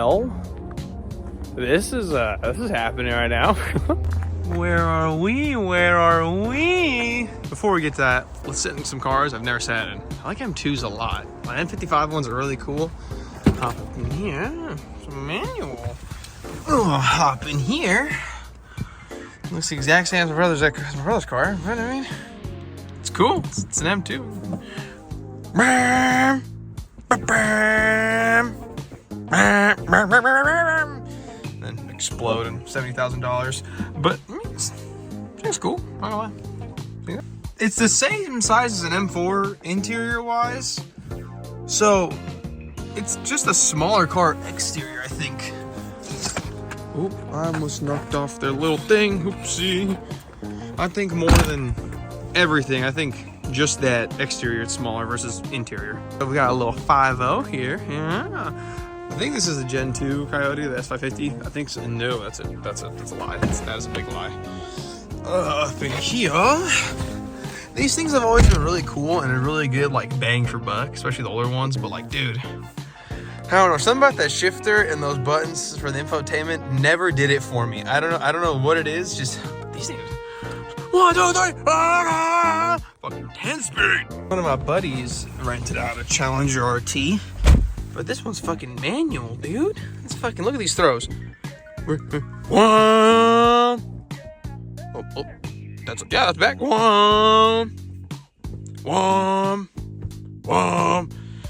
hell? This is happening right now. Where are we? Where are we? Before we get to that, let's sit in some cars I've never sat in. I like M2s a lot. My M55 ones are really cool. Hop in here. It's a manual. Oh, hop in here. Looks the exact same as my brother's car, but I mean, it's cool. It's an M2. Then explode in $70,000. But I mean, it's cool. Not gonna lie. Yeah. It's the same size as an M4 interior wise, so it's just a smaller car exterior, I think. Oop, I almost knocked off their little thing. Oopsie. I think more than everything, I think just that exterior is smaller versus interior. So we got a little 5.0 here. Yeah. I think this is a Gen 2 Coyote, the S550. I think so. No, that's a lie. That is a big lie. Up in here. These things have always been really cool and a really good like bang for buck, especially the older ones, but like, dude, I don't know, something about that shifter and those buttons for the infotainment never did it for me. I don't know what it is, just these things. 1, 2, 3, fucking 10 speed. One of my buddies rented out a Challenger RT, but this one's fucking manual, dude. It's fucking, look at these throws. 1. Oh, that's back. 1.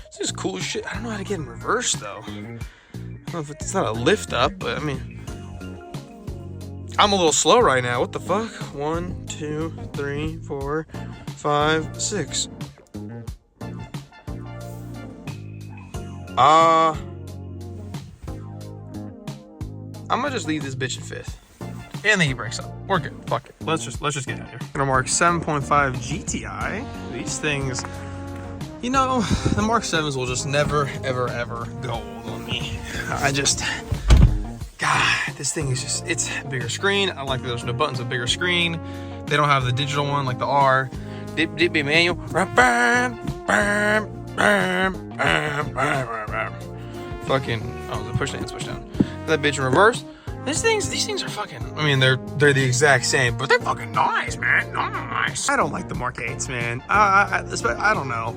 This is cool as shit. I don't know how to get in reverse though. I don't know if it's not a lift up, but I mean, I'm a little slow right now. What the fuck? 1, 2, 3, 4, 5, 6. I'm gonna just leave this bitch in 5th. And the e-brakes up. We're good. Fuck it. Let's just get out of here. I'm gonna mark 7.5 GTI. These things, you know, the Mark 7s will just never, ever, ever go old on me. God, this thing is just, it's a bigger screen. I like that there's no buttons, a bigger screen. They don't have the digital one like the R. Dip manual. Fucking, oh, the push down, push down. That bitch in reverse. These things are fucking, I mean, they're the exact same, but they're fucking nice, man. Nice. I don't like the Mark 8s, man. I don't know.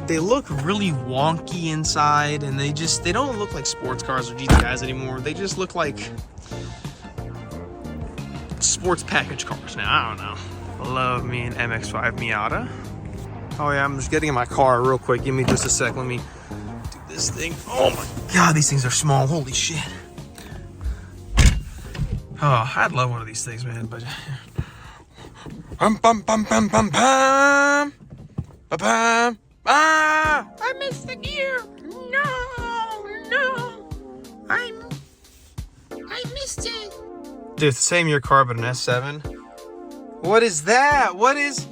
They look really wonky inside, and they don't look like sports cars or GTIs anymore. They just look like sports package cars now. I don't know. I love me an MX-5 Miata. Oh yeah, I'm just getting in my car real quick. Give me just a sec. Let me do this thing. Oh my God, these things are small. Holy shit. Oh, I'd love one of these things, man, but I missed the gear. No. I missed it. Dude, it's the same year car, but an S7. What is that? What is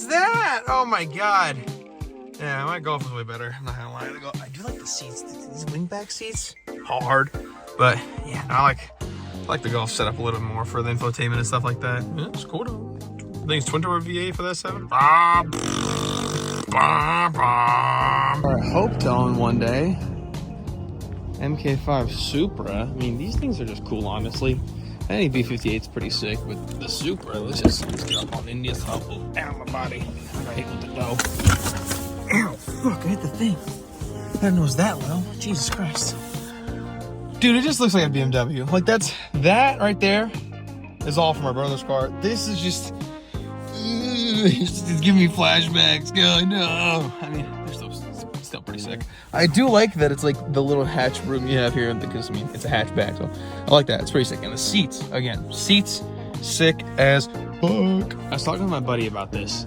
that? Oh my God. Yeah, my Golf is way better. I'm not gonna lie. I do like the seats. These wingback seats, hard. But yeah, I like the Golf setup a little bit more for the infotainment and stuff like that. Yeah, it's cool though. I think it's twin turbo V8 for that 7. I hope to own one day. MK5 Supra. I mean, these things are just cool, honestly. I think B58's pretty sick, but the Supra, let's get up on India's hustle. Ow, my body. I hit with the dough. Ow, fuck, I hit the thing. I didn't know it was that low. Jesus Christ. Dude, it just looks like a BMW. Like, that right there is all from my brother's car. This is just, it's giving me flashbacks. God, no. I mean, they're still pretty sick. I do like that it's like the little hatch room you have here, because I mean, it's a hatchback, so I like that. It's pretty sick. And the seats, again, sick as fuck. I was talking to my buddy about this.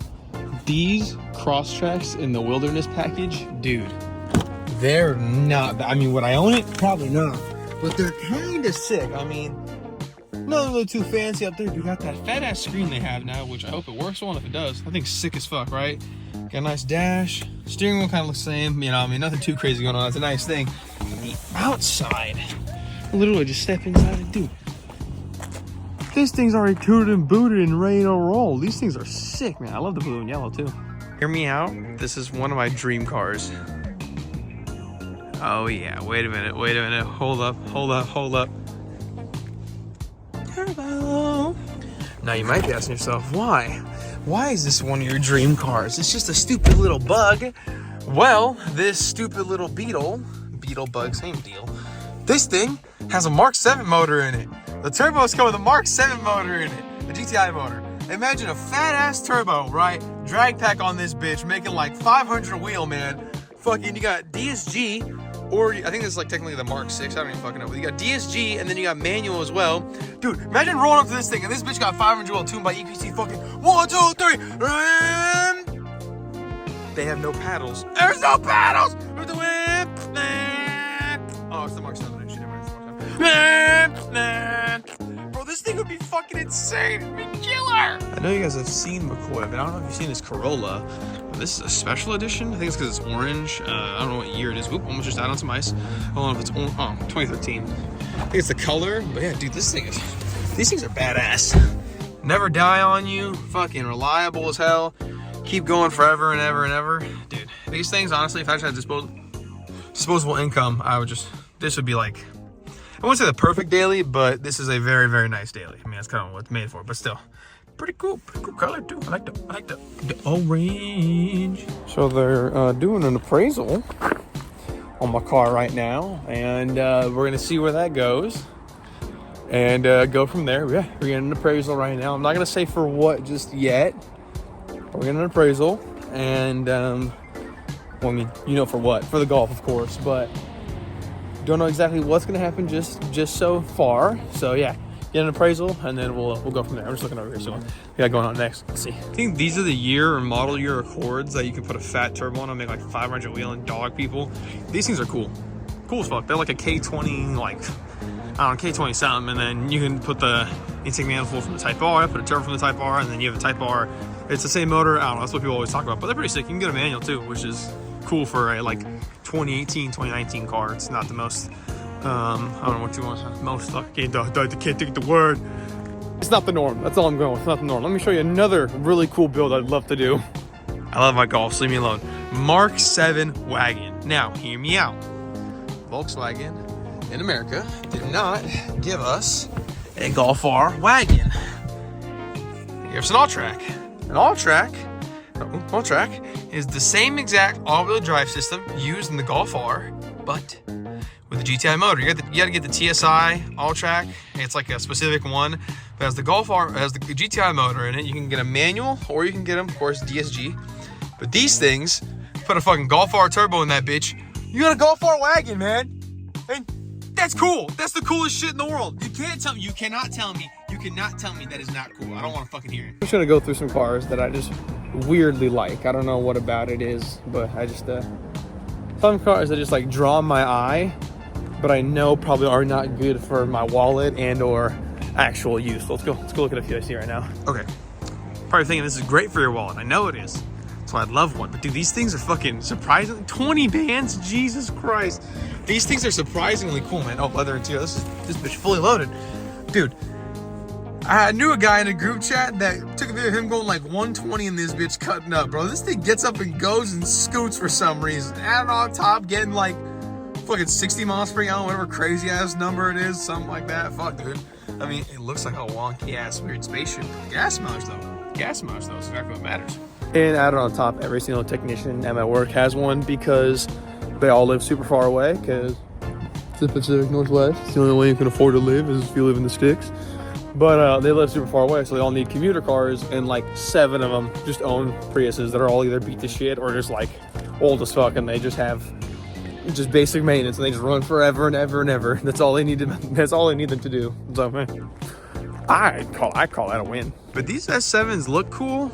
These cross tracks in the wilderness package, dude, they're not, I mean, would I own it? Probably not. But they're kind of sick. I mean, not really too fancy up there. We got that fat ass screen they have now, which I hope it works on. If it does, I think it's sick as fuck, right? Got a nice dash. Steering wheel kind of looks the same. You know, I mean, nothing too crazy going on. It's a nice thing. But the outside, literally just step inside and dude, this thing's already tooted and booted and ready to roll. These things are sick, man. I love the blue and yellow too. Hear me out. This is one of my dream cars. Oh yeah, wait a minute, hold up. Turbo. Now you might be asking yourself, why? Why is this one of your dream cars? It's just a stupid little bug. Well, this stupid little beetle bug, same deal. This thing has a Mark 7 motor in it. The turbos come with a Mark 7 motor in it, the GTI motor. Imagine a fat ass turbo, right? Drag pack on this bitch, making like 500 wheel, man. Fucking, you got DSG, or I think this is like technically the Mark 6, I don't even fucking know. But you got DSG, and then you got manual as well. Dude, imagine rolling up to this thing, and this bitch got 500 wheel tuned by EPC fucking 1, 2, 3, and they have no paddles. There's no paddles! With the whip. Oh, it's the Mark 7 actually. Bro, this thing would be fucking insane. It'd be killer. I know you guys have seen McCoy, but I don't know if you've seen his Corolla. This is a special edition. I think it's because it's orange. I don't know what year it is. Oop, almost just died on some ice. I don't know if it's 2013. I think it's the color. But yeah, dude, these things are badass. Never die on you. Fucking reliable as hell. Keep going forever and ever and ever. Dude, these things, honestly, if I just had disposable income, this would be like, I wouldn't say the perfect daily, but this is a very, very nice daily. I mean, that's kind of what it's made for, but still. Pretty cool color too. I like the orange. So they're doing an appraisal on my car right now, and we're gonna see where that goes, and go from there. Yeah, we're getting an appraisal right now. I'm not gonna say for what just yet. We're getting an appraisal, and well, I mean, you know for what? For the Golf, of course, but don't know exactly what's gonna happen just so far. So yeah. Get an appraisal, and then we'll go from there. I'm just looking over here, so we got going on next. Let's see. I think these are the year or model year Accords that you can put a fat turbo on and make like 500 wheel and dog people. These things are cool. Cool as fuck. They're like a K20, like, I don't know, K20 something, and then you can put the intake manifold from the Type R, put a turbo from the Type R, and then you have a Type R. It's the same motor. I don't know, that's what people always talk about, but they're pretty sick. You can get a manual too, which is cool for a like 2018, 2019 car. It's not the most, I don't know what you want. Most, I can't think the word. It's not the norm. That's all I'm going with. It's not the norm. Let me show you another really cool build I'd love to do. I love my Golfs. Leave me alone. Mark 7 wagon. Now, hear me out. Volkswagen in America did not give us a Golf R wagon. They gave us an all-track. An all-track is the same exact all-wheel drive system used in the Golf R, but with the GTI motor. You gotta get the TSI all-track. It's like a specific one. But as the Golf R has the GTI motor in it, you can get a manual or you can get them, of course, DSG. But these things, put a fucking Golf R turbo in that bitch, you got a Golf R wagon, man. And that's cool. That's the coolest shit in the world. You cannot tell me that is not cool. I don't want to fucking hear it. I'm just gonna go through some cars that I just weirdly like. I don't know what about it is, but I just some cars that just like draw my eye, but I know probably are not good for my wallet and or actual use. So let's go look at a few I see right now. Okay, probably thinking this is great for your wallet. I know it is. So I'd love one. But dude, these things are fucking surprisingly 20 bands. Jesus Christ, these things are surprisingly cool, man. Oh, leather interior. This bitch fully loaded, dude. I knew a guy in a group chat that took a video of him going like 120 in this bitch cutting up, bro. This thing gets up and goes and scoots for some reason. And on top, getting like fucking 60 miles per gallon, whatever crazy ass number it is, something like that. Fuck, dude. I mean, it looks like a wonky ass weird spaceship. Gas mileage though is exactly what matters. And added on top, every single technician at my work has one because they all live super far away. Because it's the Pacific Northwest. It's the only way you can afford to live is if you live in the sticks. But they live super far away, so they all need commuter cars, and like 7 of them just own Priuses that are all either beat to shit or just like old as fuck, and they just have just basic maintenance, and they just run forever and ever and ever. That's all they need them to do. So man, I call that a win. But these S7s look cool.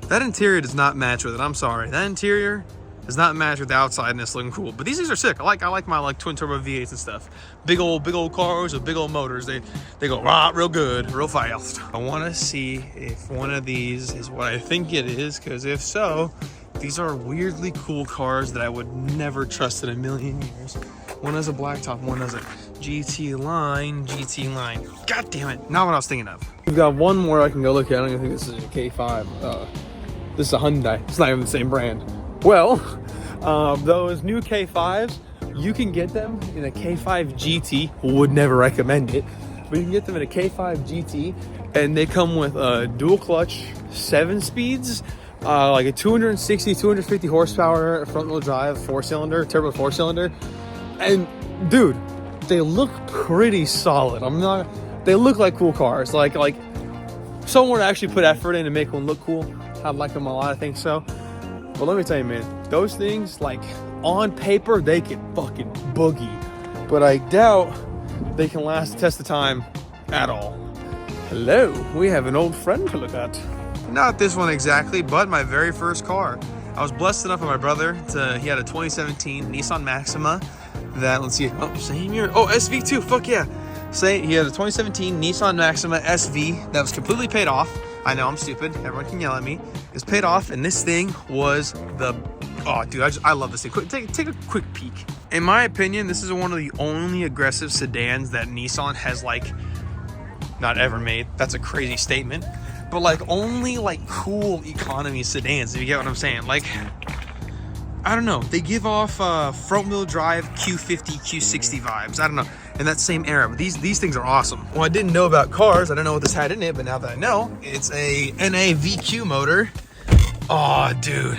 That interior does not match with it. I'm sorry. That interior does not match with the outsideness looking cool. But these things are sick. I like my like twin turbo V8s and stuff. Big old cars with big old motors. They go real good, real fast. I want to see if one of these is what I think it is, because if so, these are weirdly cool cars that I would never trust in a million years. One has a blacktop, one has a GT line. God damn it, not what I was thinking of. We've got one more I can go look at. I don't even think this is a K5. This is a Hyundai. It's not even the same brand. Well, those new K5s You can get them in a K5 GT. Would never recommend it, but you can get them in a K5 GT, and they come with a dual clutch, 7 speeds, like a 260, 250 horsepower front wheel drive, 4-cylinder, turbo 4-cylinder. And dude, they look pretty solid. They look like cool cars. Like someone would actually put effort in to make one look cool. I like them a lot, I think so. But let me tell you, man, those things, like, on paper, they can fucking boogie. But I doubt they can last the test of time at all. Hello, we have an old friend to look at. Not this one exactly, but my very first car. I was blessed enough with my brother he had a 2017 Nissan Maxima that, let's see, oh, same year. Oh, SV2, fuck yeah. He had a 2017 Nissan Maxima SV that was completely paid off. I know, I'm stupid. Everyone can yell at me. It's paid off, and this thing was oh, dude, I love this thing. Take a quick peek. In my opinion, this is one of the only aggressive sedans that Nissan has, like, not ever made. That's a crazy statement. But, like, only, like, cool economy sedans, if you get what I'm saying. Like, I don't know. They give off front-wheel drive Q50, Q60 vibes. I don't know. In that same era. But these things are awesome. Well, I didn't know about cars. I don't know what this had in it, but now that I know, it's a NA VQ motor. Oh, dude.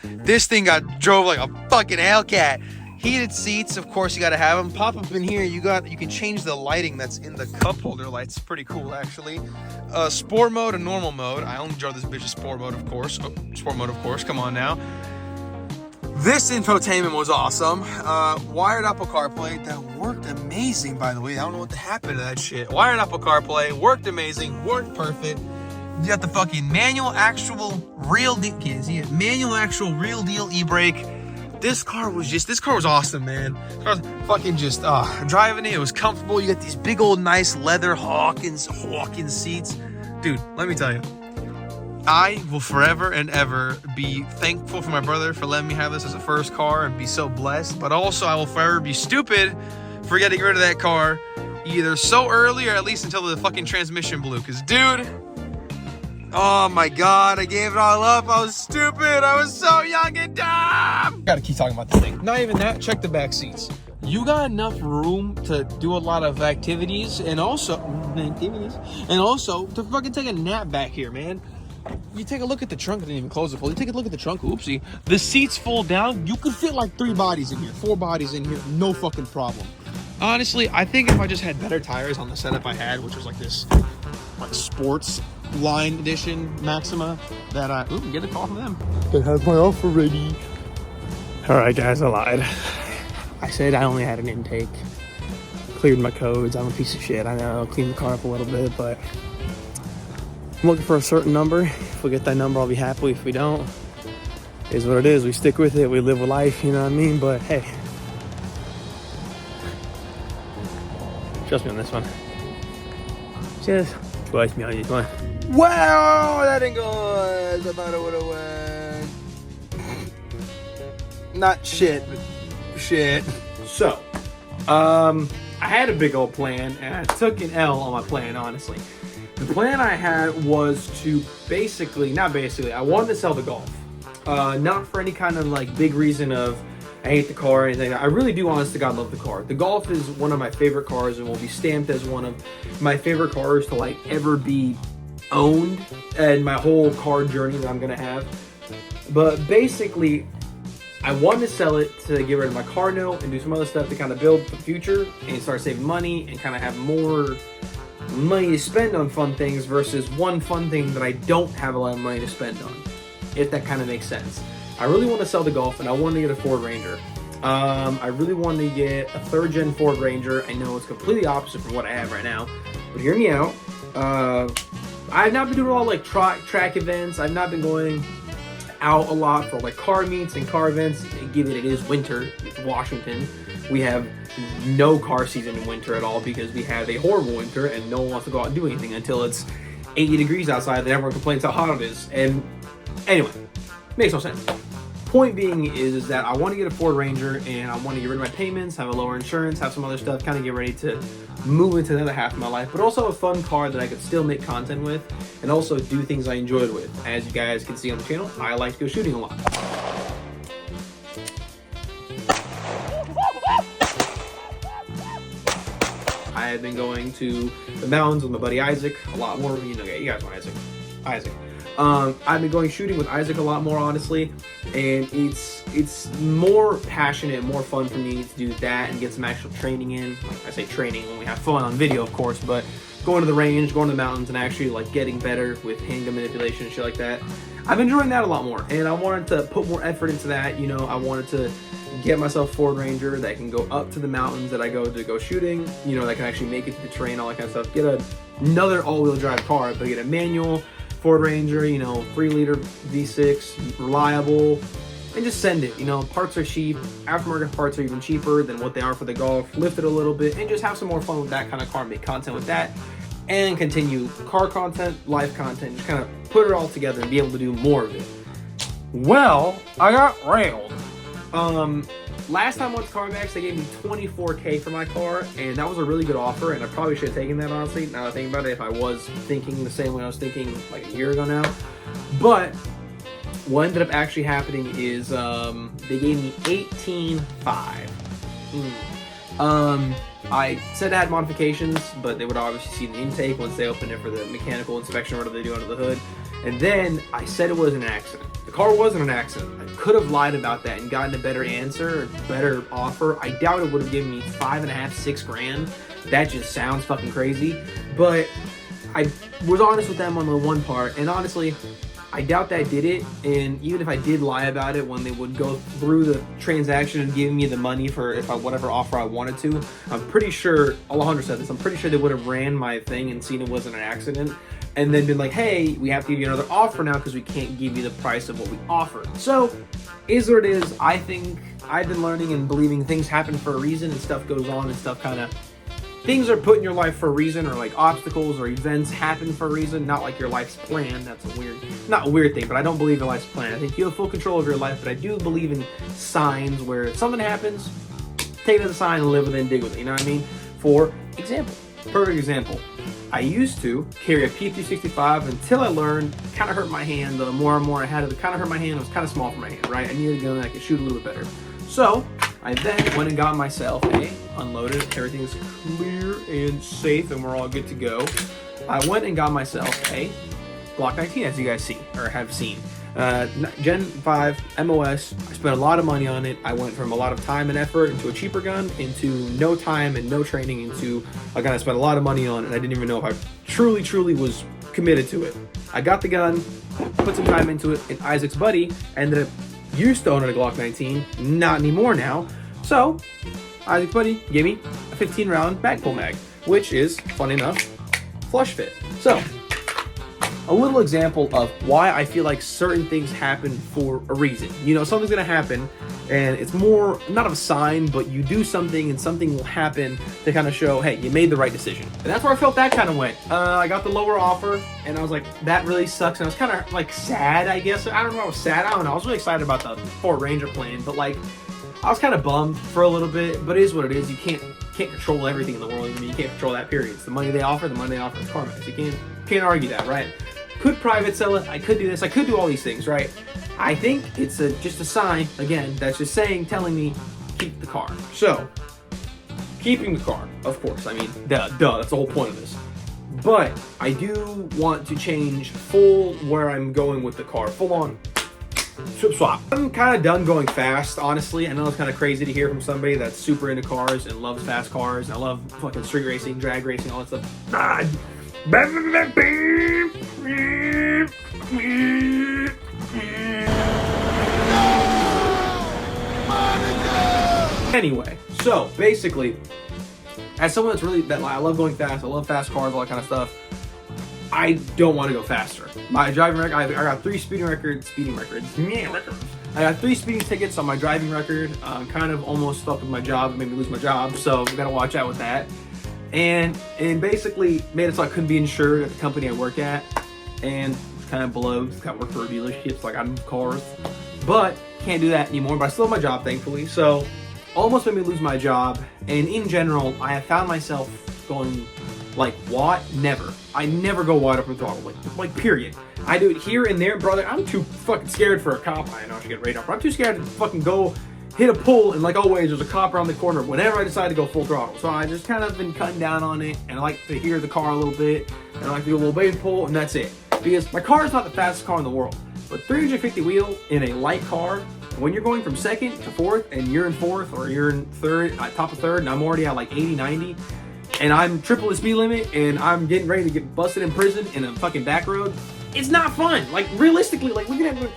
This thing drove like a fucking Hellcat. Heated seats, of course, you gotta have them. Pop up in here, you can change the lighting that's in the cup holder lights. Pretty cool, actually. Sport mode and normal mode. I only drove this bitch in sport mode, of course. Oh, sport mode, of course. Come on now. This infotainment was awesome. Wired Apple CarPlay, that worked amazing, by the way. I don't know what happened to that shit. Wired Apple CarPlay, worked amazing, worked perfect. You got the fucking manual actual real deal. Can't see it. Manual actual real deal e-brake. This car was awesome, man. This car was fucking just driving it. It was comfortable. You got these big old nice leather Hawkins seats, dude. Let me tell you. I will forever and ever be thankful for my brother for letting me have this as a first car and be so blessed. But also, I will forever be stupid for getting rid of that car either so early or at least until the fucking transmission blew. Because, dude, oh my God, I gave it all up. I was stupid. I was so young and dumb. Gotta keep talking about this thing. Not even that, check the back seats. You got enough room to do a lot of activities and also to fucking take a nap back here, man. You take a look at the trunk. I didn't even close it fully. You take a look at the trunk. Oopsie. The seats fold down. You could fit like 3 bodies in here, 4 bodies in here. No fucking problem. Honestly, I think if I just had better tires on the setup I had, which was like this, like sports line edition Maxima, that get a call from them. I have my offer ready. All right, guys, I lied. I said I only had an intake. Cleared my codes. I'm a piece of shit. I know. I'll clean the car up a little bit, but I'm looking for a certain number. If we get that number, I'll be happy. If we don't, it is what it is. We stick with it. We live with life, you know what I mean? But hey, trust me on this one. Just trust me on this one. Wow, that ain't good. I thought it would have went. Not shit, but shit. So, I had a big old plan, and I took an L on my plan, honestly. The plan I had was to I wanted to sell the Golf. Not for any kind of like big reason of I hate the car or anything. I really do, honest to God, love the car. The Golf is one of my favorite cars and will be stamped as one of my favorite cars to like ever be owned and my whole car journey that I'm gonna have. But basically, I wanted to sell it to get rid of my car note and do some other stuff to kind of build for the future and start saving money and kind of have more money to spend on fun things versus one fun thing that I don't have a lot of money to spend on, if that kind of makes sense. I really want to sell the Golf and I want to get a Ford Ranger. I really want to get a 3rd gen Ford Ranger. I know it's completely opposite from what I have right now, but hear me out. I've not been doing all like track events. I've not been going out a lot for like car meets and car events, given it is winter. It's Washington. We have no car season in winter at all because we have a horrible winter and no one wants to go out and do anything until it's 80 degrees outside and everyone complains how hot it is. And anyway, makes no sense. Point being is that I want to get a Ford Ranger and I want to get rid of my payments, have a lower insurance, have some other stuff, kind of get ready to move into the other half of my life, but also a fun car that I could still make content with and also do things I enjoyed with. As you guys can see on the channel, I like to go shooting a lot. I've been going to the mountains with my buddy Isaac a lot more. You know, you guys know Isaac. I've been going shooting with Isaac a lot more, honestly, and it's more passionate, more fun for me to do that and get some actual training in. Like I say training when we have fun on video, of course, but going to the range, going to the mountains, and actually like getting better with handgun manipulation and shit like that. I've been enjoying that a lot more, and I wanted to put more effort into that. You know, I wanted to get myself a Ford Ranger that can go up to the mountains that I go to go shooting, you know, that can actually make it to the terrain, all that kind of stuff. Get another all-wheel drive car, but get a manual Ford Ranger, you know, 3-liter V6, reliable, and just send it. You know, parts are cheap. Aftermarket parts are even cheaper than what they are for the Golf. Lift it a little bit and just have some more fun with that kind of car, make content with that, and continue car content, life content, just kind of put it all together and be able to do more of it. Well, I got railed. Last time I went to CarMax, they gave me $24K for my car, and that was a really good offer, and I probably should have taken that, honestly, now that I think about it, if I was thinking the same way I was thinking like a year ago now. But what ended up actually happening is they gave me $18,500. I said I had modifications, but they would obviously see the intake once they opened it for the mechanical inspection, whatever they do under the hood. And then I said it was an accident. The car wasn't an accident. I could have lied about that and gotten a better answer, a better offer. I doubt it would have given me $5.5, $6 grand. That just sounds fucking crazy. But I was honest with them on the one part, and honestly, I doubt that did it. And even if I did lie about it when they would go through the transaction and give me the money for whatever offer I wanted to, I'm pretty sure, Alejandro said this, I'm pretty sure they would have ran my thing and seen it wasn't an accident, and then been like, hey, we have to give you another offer now because we can't give you the price of what we offered. So, is what it is. I think I've been learning and believing things happen for a reason, and stuff goes on, and stuff kind of, things are put in your life for a reason, or like obstacles or events happen for a reason, not like your life's plan. That's not a weird thing, but I don't believe your life's plan. I think you have full control of your life, but I do believe in signs where if something happens, take it as a sign and live with it and dig with it, you know what I mean? For example, perfect example, I used to carry a P365 until I learned it kind of hurt my hand. The more and more I had it, kind of hurt my hand. It was kind of small for my hand, right? I needed a gun that I could shoot a little bit better. So I then went and got myself unloaded. Everything's clear and safe, and we're all good to go. I went and got myself a Glock 19, as you guys see or have seen. Gen 5 MOS. I spent a lot of money on it. I went from a lot of time and effort into a cheaper gun, into no time and no training, into a gun I spent a lot of money on, and I didn't even know if I truly was committed to it. I got the gun, put some time into it, and Isaac's buddy ended up used to owning a Glock 19, not anymore now. So Isaac's buddy gave me a 15-round magpul mag, which is, funny enough, flush fit. So a little example of why I feel like certain things happen for a reason. You know, something's gonna happen, and it's more, not of a sign, but you do something and something will happen to kind of show, hey, you made the right decision. And that's where I felt that kind of went. I got the lower offer, and I was like, that really sucks. And I was kind of like sad, I guess. I don't know, I was sad. I don't know. I was really excited about the Ford Ranger plane, but like, I was kind of bummed for a little bit, but it is what it is. You can't control everything in the world. I mean, you can't control that, period. It's the money they offer, is CarMax. You can't argue that, right? Could private sell it? I could do this. I could do all these things, right? I think it's just a sign, again, that's just telling me, keep the car. So, keeping the car, of course. I mean, duh, that's the whole point of this. But I do want to change where I'm going with the car. Full on swap. I'm kind of done going fast, honestly. I know it's kind of crazy to hear from somebody that's super into cars and loves fast cars. And I love fucking street racing, drag racing, all that stuff. Anyway, so basically, as someone that I love going fast, I love fast cars, all that kind of stuff, I don't want to go faster. My driving record, I got 3 speeding records. I got 3 speeding tickets on my driving record. I'm kind of almost stuck with my job, made me lose my job, so we gotta watch out with that. And basically made it so I couldn't be insured at the company I work at, and kind of below, just got work for a dealership, so I got cars, but can't do that anymore. But I still have my job, thankfully. So almost made me lose my job, and in general, I have found myself going like, what? Never. I never go wide open throttle, like period. I do it here and there, brother. I'm too fucking scared for a cop. I know I should get radar, but I'm too scared to fucking go hit a pull, and like always, there's a cop around the corner whenever I decide to go full throttle. So I just kind of been cutting down on it, and I like to hear the car a little bit, and I like to do a little baby pull, and that's it. Because my car is not the fastest car in the world, but 350 wheel in a light car, when you're going from second to fourth, and you're in fourth, or you're in third, top of third, and I'm already at like 80, 90, and I'm triple the speed limit, and I'm getting ready to get busted in prison in a fucking back road, it's not fun. Like, realistically, like, we can have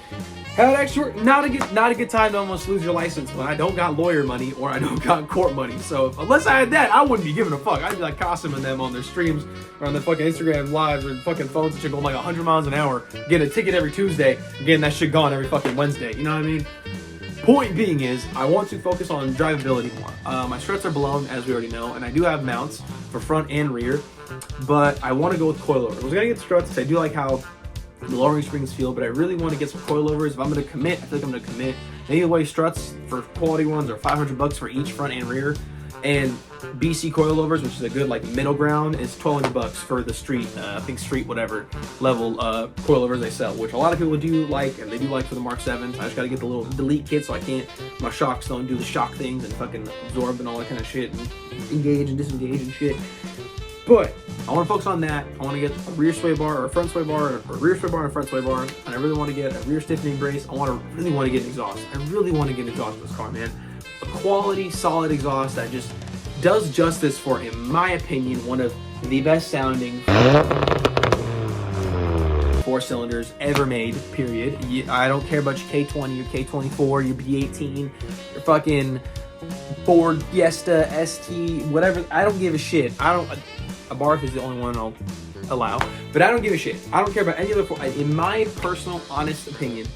that short, not a good time to almost lose your license when I don't got lawyer money or I don't got court money. So unless I had that, I wouldn't be giving a fuck. I'd be like costuming them on their streams or on their fucking Instagram lives or fucking phones that should go like 100 miles an hour, get a ticket every Tuesday, getting that shit gone every fucking Wednesday. You know what I mean? Point being is, I want to focus on drivability more. My struts are blown, as we already know, and I do have mounts for front and rear, but I want to go with coilover. I was gonna get struts because I do like how the lowering springs feel, but I really want to get some coilovers. If I'm going to commit, I feel like I'm going to commit. Anyway, struts for quality ones are $500 for each front and rear, and BC coilovers, which is a good like middle ground, is $1,200 for the street, I think street whatever level coilovers they sell, which a lot of people do like, and they do like for the Mark 7s. I just got to get the little delete kit so I can't, my shocks don't do the shock things and fucking absorb and all that kind of shit, and engage and disengage and shit. But I want to focus on that. I want to get a rear sway bar or a front sway bar, or a rear sway bar and a front sway bar. And I really want to get a rear stiffening brace. I really want to get an exhaust. I really want to get an exhaust for this car, man. A quality, solid exhaust that just does justice for, in my opinion, one of the best sounding 4 cylinders ever made, period. I don't care about your K20, your K24, your B18, your fucking Ford Fiesta, ST, whatever. I don't give a shit. A Barth is the only one I'll allow, but I don't give a shit. I don't care about any other. In my personal, honest opinion,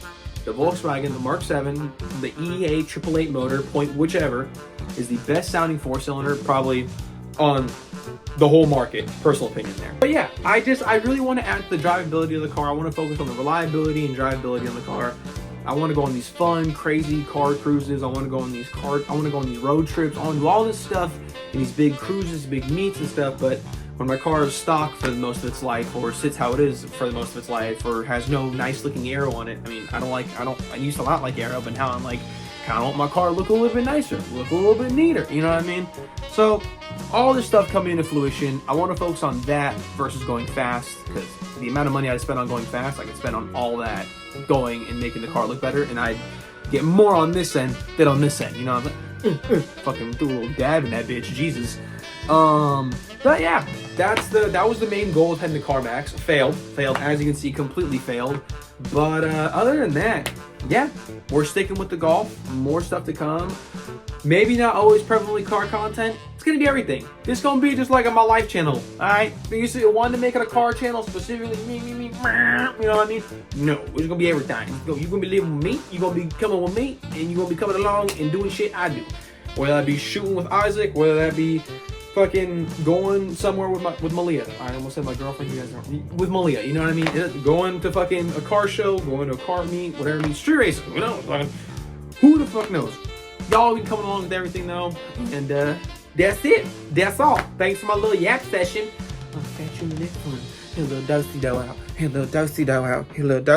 the Volkswagen, the Mark 7, the EA 888 motor, point whichever, is the best sounding 4-cylinder probably on the whole market. Personal opinion there. But yeah, I really want to add to the drivability of the car. I want to focus on the reliability and drivability on the car. I want to go on these fun, crazy car cruises. I want to go on these road trips. I want to do all this stuff in these big cruises, big meets and stuff. But when my car is stock for the most of its life, or sits how it is for the most of its life, or has no nice looking aero on it, I mean, I used to not like aero, but now I'm like, kind of want my car to look a little bit nicer, look a little bit neater, you know what I mean? So all this stuff coming into fruition, I want to focus on that versus going fast, because the amount of money I spend on going fast, I can spend on all that going and making the car look better, and I get more on this end than on this end, you know? I'm like, fucking do a little dab in that bitch, Jesus. But yeah, that was the main goal of heading to CarMax. Failed, as you can see, completely failed. But other than that, yeah, we're sticking with the golf. More stuff to come. Maybe not always prevalently car content. It's gonna be everything. This gonna be just like on my life channel. Alright? You see, wanted to make it a car channel specifically me, you know what I mean? No, it's gonna be every time. You're gonna be living with me, you're gonna be coming with me, and you're gonna be coming along and doing shit I do. Whether that be shooting with Isaac, whether that be fucking going somewhere with Malia. I almost said my girlfriend, you guys know. With Malia, you know what I mean? Going to fucking a car show, going to a car meet, whatever it means. Street racing, who knows? Who the fuck knows? Y'all be coming along with everything though. And that's it. That's all. Thanks for my little yap session. I'll catch you in the next one. Here, little Dosey-Do out. Here, little Dosey-Do out. Here, little Dosey.